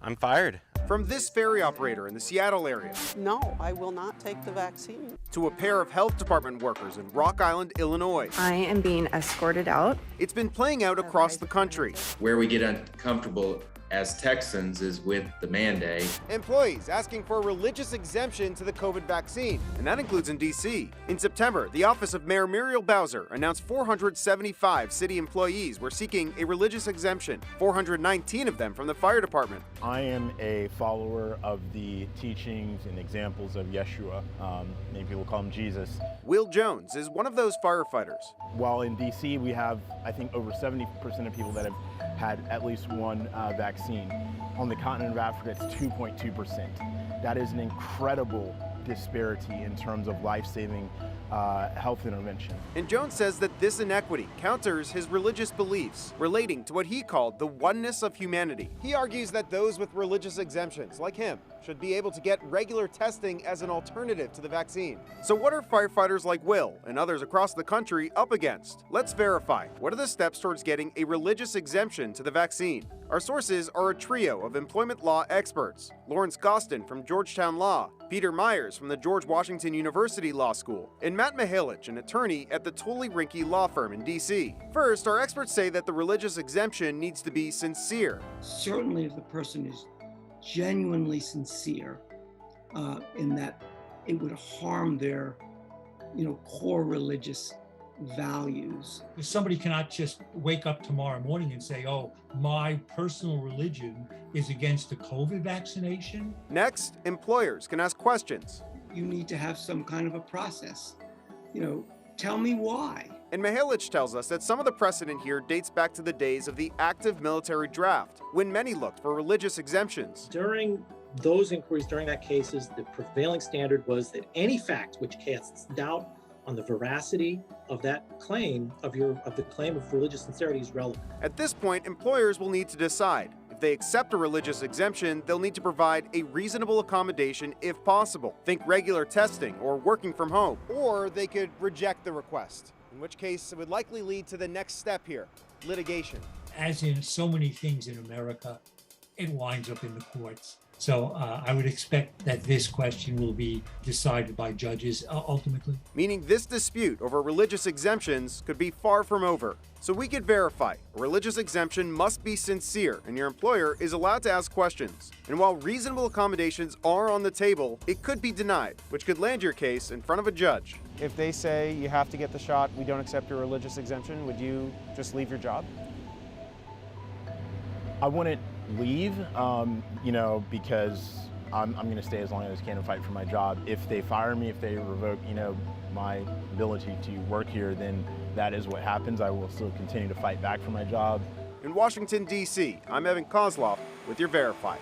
I'm fired. From this ferry operator in the Seattle area. No, I will not take the vaccine. To a pair of health department workers in Rock Island, Illinois. I am being escorted out. It's been playing out across the country. Where we get uncomfortable as Texans is with the mandate. Employees asking for a religious exemption to the COVID vaccine, and that includes in D.C. In September, the office of Mayor Muriel Bowser announced 475 city employees were seeking a religious exemption, 419 of them from the fire department. I am a follower of the teachings and examples of Yeshua. Many people call him Jesus. Will Jones is one of those firefighters. While in D.C. we have, I think, over 70% of people that have had at least one vaccine. On the continent of Africa, it's 2.2%. That is an incredible disparity in terms of life-saving health intervention. And Jones says that this inequity counters his religious beliefs relating to what he called the oneness of humanity. He argues that those with religious exemptions, like him, should be able to get regular testing as an alternative to the vaccine. So what are firefighters like Will and others across the country up against? Let's verify. What are the steps towards getting a religious exemption to the vaccine? Our sources are a trio of employment law experts: Lawrence Gostin from Georgetown Law, Peter Myers from the George Washington University Law School, and Matt Mihalich, an attorney at the Tully Rinke Law Firm in D.C. First, our experts say that the religious exemption needs to be sincere. Certainly if the person is genuinely sincere in that it would harm their, core religious values. Somebody cannot just wake up tomorrow morning and say, oh, my personal religion is against the COVID vaccination. Next, employers can ask questions. You need to have some kind of a process. Tell me why. And Mihalich tells us that some of the precedent here dates back to the days of the active military draft, when many looked for religious exemptions. During those inquiries, during that cases, the prevailing standard was that any fact which casts doubt on the veracity of that claim, of the claim of religious sincerity, is relevant. At this point, employers will need to decide. If they accept a religious exemption, they'll need to provide a reasonable accommodation if possible. Think regular testing or working from home. Or they could reject the request, in which case it would likely lead to the next step here: litigation. As in so many things in America, it winds up in the courts. So I would expect that this question will be decided by judges ultimately. Meaning this dispute over religious exemptions could be far from over. So we could verify a religious exemption must be sincere and your employer is allowed to ask questions. And while reasonable accommodations are on the table, it could be denied, which could land your case in front of a judge. If they say you have to get the shot, we don't accept your religious exemption, would you just leave your job? I wouldn't leave, because I'm going to stay as long as I can and fight for my job. If they fire me, if they revoke, my ability to work here, then that is what happens. I will still continue to fight back for my job. In Washington, D.C., I'm Evan Kozloff with your Verify.